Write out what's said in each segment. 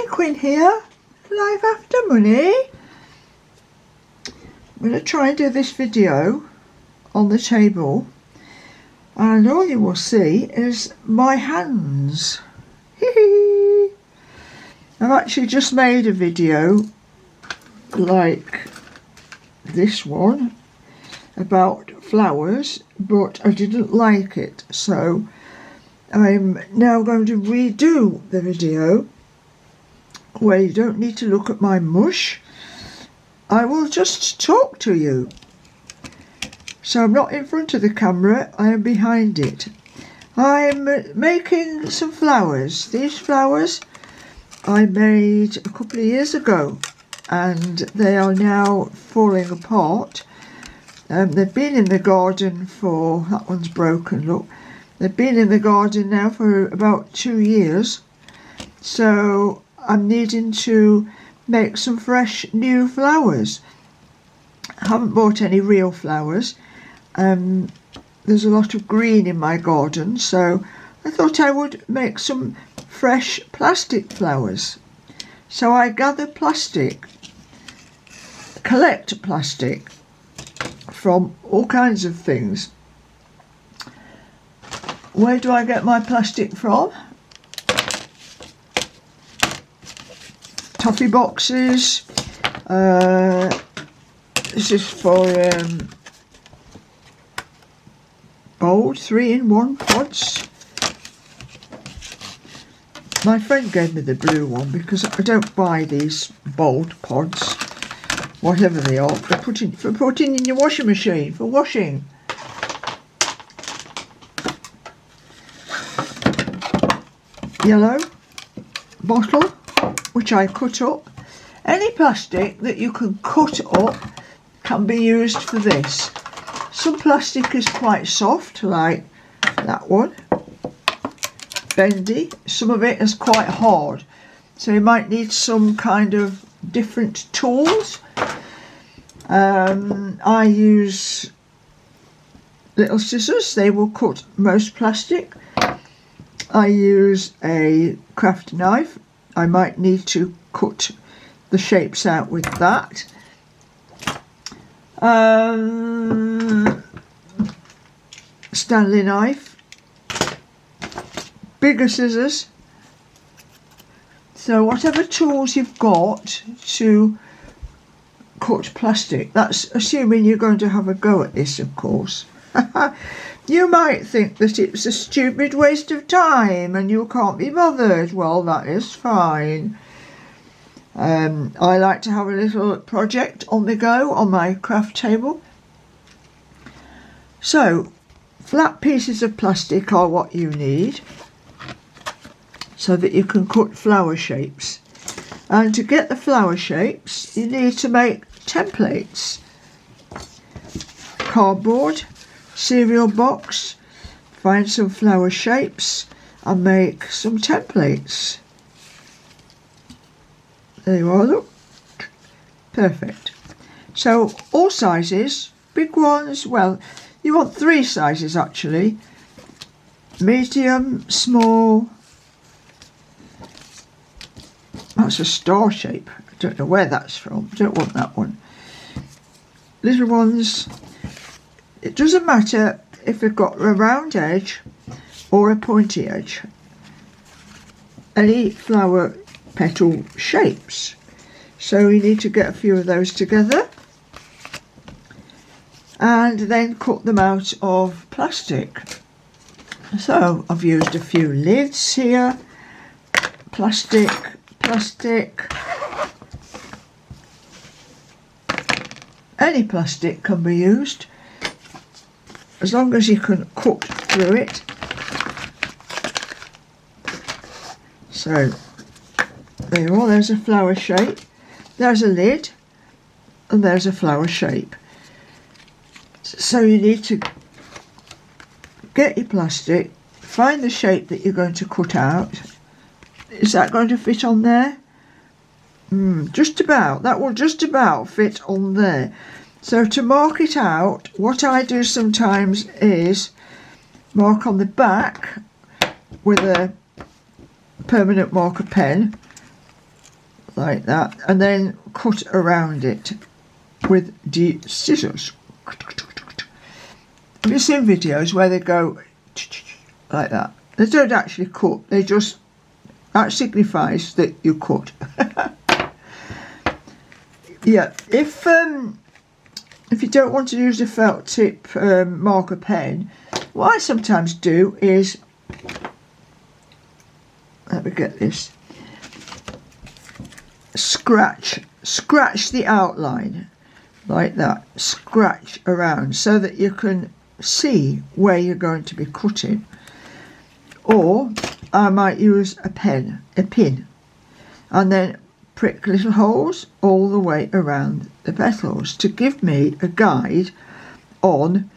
Quinn here, Life After Money. I'm going to try and do this video on the table, and all you will see is my hands. I've actually just made a video like this one about flowers, but I didn't like it, so I'm now going to redo the video where you don't need to look at my mush. I will just talk to you. So I'm not in front of the camera, I am behind it. I'm making some flowers. These flowers I made a couple of years ago and they are now falling apart. They've been in the garden for, that one's broken, look. They've been in the garden now for about 2 years. So I'm needing to make some fresh new flowers. I haven't bought any real flowers. There's a lot of green in my garden, so I thought I would make some fresh plastic flowers. So I gather plastic, collect plastic from all kinds of things. Where do I get my plastic from? Toffee boxes. This is for old 3-in-1 pods. My friend gave me the blue one because I don't buy these bold pods, whatever they are, for putting in your washing machine, for washing. Yellow bottle, which I cut up. Any plastic that you can cut up can be used for this. Some plastic is quite soft, like that one, bendy. Some of it is quite hard, so you might need some kind of different tools. I use little scissors, they will cut most plastic. I use a craft knife. I might need to cut the shapes out with that. Stanley knife, bigger scissors. So whatever tools you've got to cut plastic, that's assuming you're going to have a go at this, of course. You might think that it's a stupid waste of time and you can't be bothered. Well, that is fine. I like to have a little project on the go on my craft table. So, flat pieces of plastic are what you need so that you can cut flower shapes. And to get the flower shapes, you need to make templates. Cardboard, cereal box, find some flower shapes and make some templates. There you are, look. Perfect. So all sizes, big ones, well, you want 3 sizes actually. Medium, small. That's a star shape. I don't know where that's from. I don't want that one. Little ones. It doesn't matter if you've got a round edge or a pointy edge. Any flower petal shapes. So you need to get a few of those together and then cut them out of plastic. So I've used a few lids here. Plastic. Any plastic can be used as long as you can cut through it. So there you are, there's a flower shape, there's a lid, and there's a flower shape. So you need to get your plastic, find the shape that you're going to cut out. Is that going to fit on there? Just about, that will just about fit on there. So to mark it out, what I do sometimes is mark on the back with a permanent marker pen like that, and then cut around it with the scissors. Have you seen videos where they go like that? They don't actually cut, they just, that signifies that you cut. Yeah, if you don't want to use a felt tip marker pen, what I sometimes do is, let me get this, scratch the outline like that, scratch around so that you can see where you're going to be cutting. Or I might use a pin, and then prick little holes all the way around the petals to give me a guide on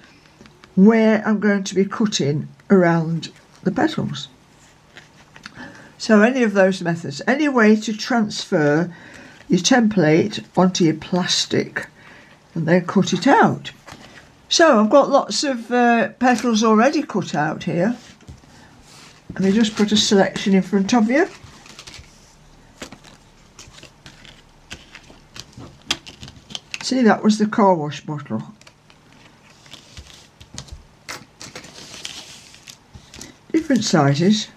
where I'm going to be cutting around the petals. So any of those methods, any way to transfer your template onto your plastic and then cut it out. So I've got lots of petals already cut out here. Let me just put a selection in front of you. See, that was the car wash bottle. Different sizes.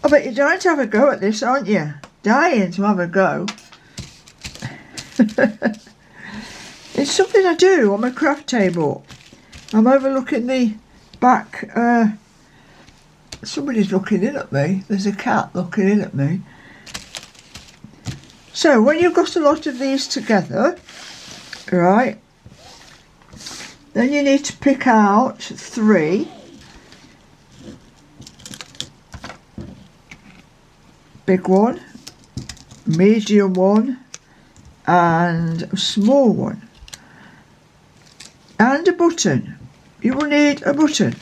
I bet you're dying to have a go at this, aren't you? Dying to have a go. It's something I do on my craft table. I'm overlooking the back. Somebody's looking in at me. There's a cat looking in at me. So when you've got a lot of these together, right, then you need to pick out 3. Big one, medium one, and a small one. And a button. You will need a button.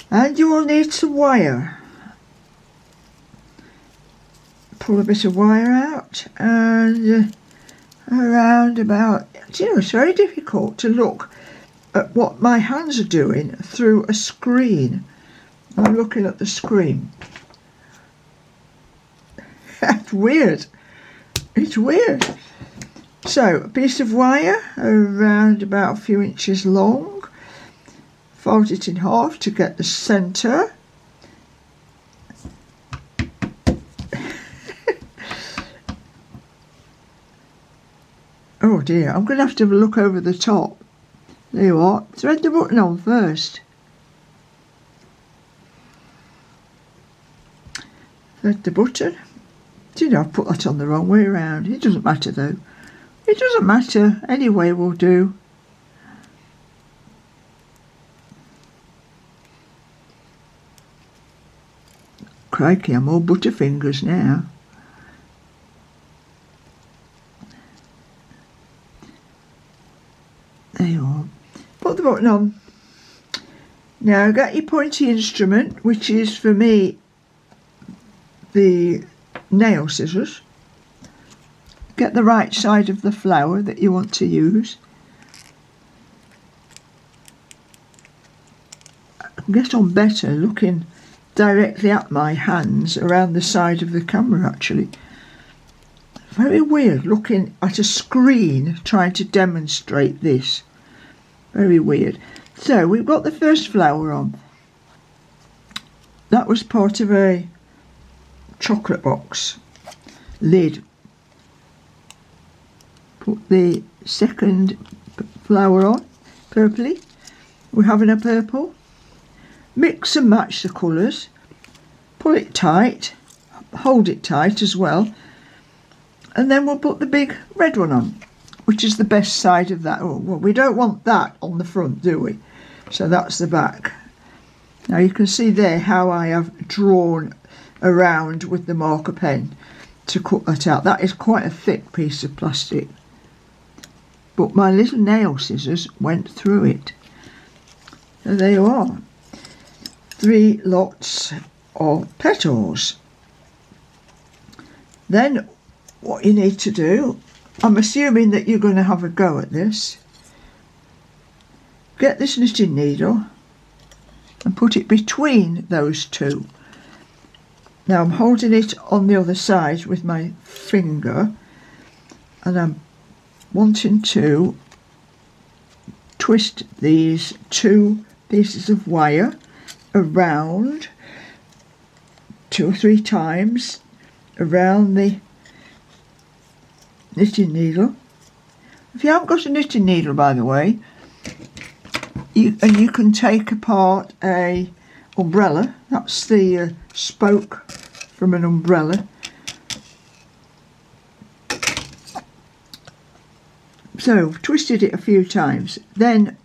And you will need some wire. Pull a bit of wire out, and around about, you know, it's very difficult to look at what my hands are doing through a screen. I'm looking at the screen. That's weird. It's weird. So a piece of wire around about a few inches long. Fold it in half to get the centre. Oh dear, I'm going to have look over the top. There you are. Thread the button on first. Thread the button. Do you know, I've put that on the wrong way around. It doesn't matter though. It doesn't matter. Any way will do. Crikey, I'm all butterfingers now. There you are. Put the button on. Now get your pointy instrument, which is for me the nail scissors. Get the right side of the flower that you want to use. I can get on better looking directly at my hands around the side of the camera actually. Very weird looking at a screen trying to demonstrate this. Very weird. So we've got the first flower on. That was part of a chocolate box lid. Put the second flower on, purpley. We're having a purple. Mix and match the colours. Pull it tight. Hold it tight as well. And then we'll put the big red one on, which is the best side of that. Oh, well, we don't want that on the front, do we? So that's the back. Now you can see there how I have drawn around with the marker pen to cut that out. That is quite a thick piece of plastic. But my little nail scissors went through it. So there you are. 3 lots of petals. Then what you need to do, I'm assuming that you're going to have a go at this. Get this knitting needle and put it between those 2. Now I'm holding it on the other side with my finger, and I'm wanting to twist these 2 pieces of wire around 2 or 3 times around the knitting needle. If you haven't got a knitting needle, by the way, you can take apart a umbrella. That's the spoke from an umbrella. So I've twisted it a few times. Then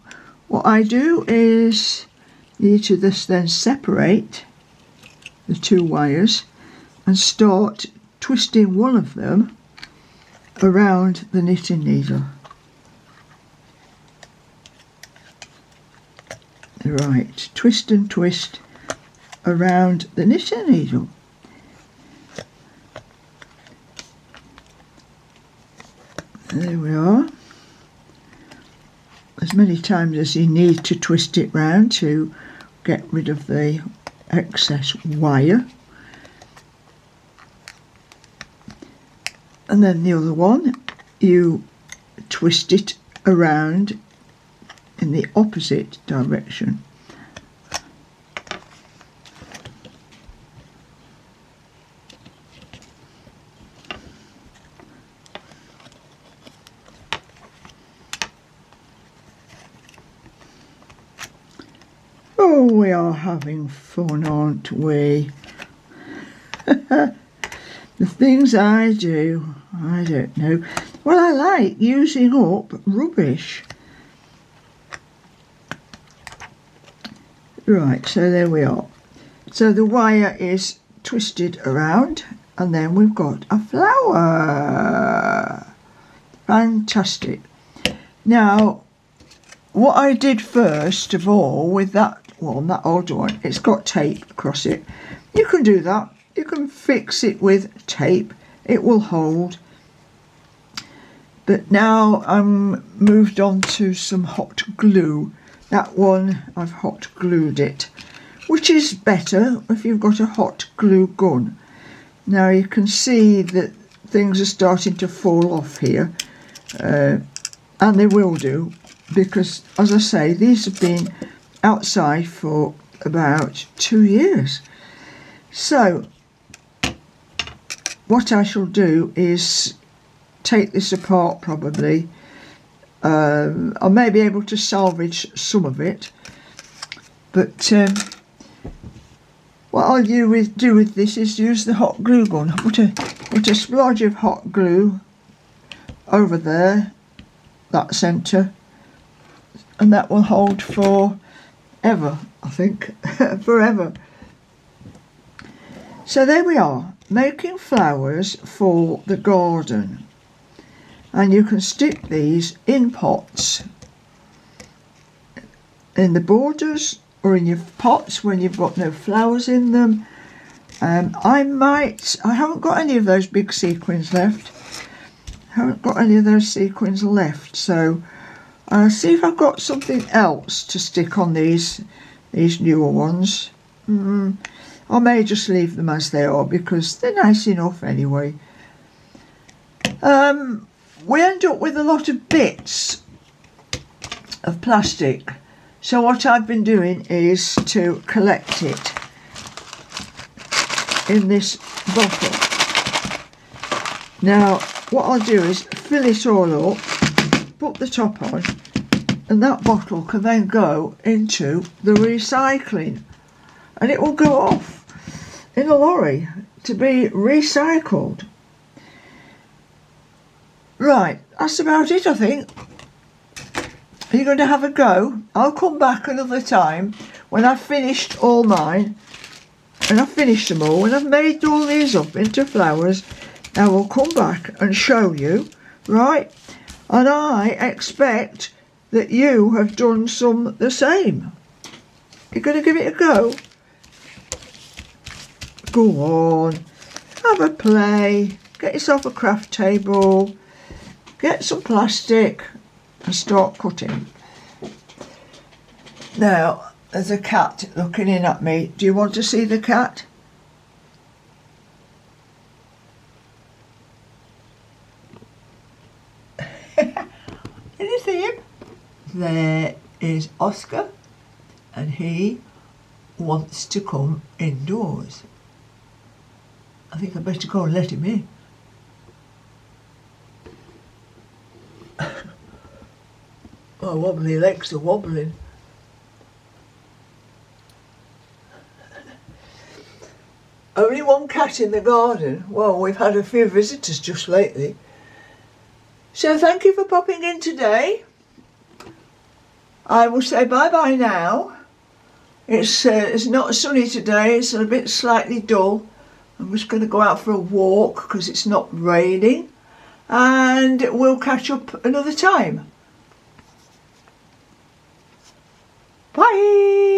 what I do is need to then separate the 2 wires and start twisting one of them around the knitting needle. Right, twist and twist around the knitting needle. There we are. As many times as you need to twist it round to get rid of the excess wire. And then the other one, you twist it around in the opposite direction. Oh, we are having fun, aren't we? The things I do, I don't know. Well, I like using up rubbish. Right, so there we are. So the wire is twisted around, and then we've got a flower. Fantastic. Now, what I did first of all with that one, that older one, it's got tape across it. You can do that. You can fix it with tape. It will hold. But now I'm moved on to some hot glue. That one, I've hot glued it, which is better if you've got a hot glue gun. Now you can see that things are starting to fall off here, and they will do, because, as I say, these have been outside for about 2 years. So what I shall do is take this apart probably. I may be able to salvage some of it, but what I'll do with this is use the hot glue gun. Put a splodge of hot glue over there, that centre, and that will hold for ever, I think. Forever. So there we are, making flowers for the garden. And you can stick these in pots, in the borders or in your pots when you've got no flowers in them. I haven't got any of those big sequins left. So I'll see if I've got something else to stick on these newer ones. I may just leave them as they are because they're nice enough anyway. We end up with a lot of bits of plastic, so what I've been doing is to collect it in this bottle. Now what I'll do is fill it all up, put the top on, and that bottle can then go into the recycling, and it will go off in a lorry to be recycled. Right, that's about it, I think. Are you going to have a go? I'll come back another time when I've finished all mine, and I've finished them all, and I've made all these up into flowers. I will come back and show you, right? And I expect that you have done some the same. You're going to give it a go? Go on, have a play, get yourself a craft table, get some plastic and start cutting. Now, there's a cat looking in at me. Do you want to see the cat? is Oscar, and he wants to come indoors. I think I better go and let him in. My wobbly legs are wobbling. Only one cat in the garden. Well, we've had a few visitors just lately. So thank you for popping in today. I will say bye-bye now. It's not sunny today, it's a bit slightly dull. I'm just going to go out for a walk because it's not raining. And we'll catch up another time. Bye!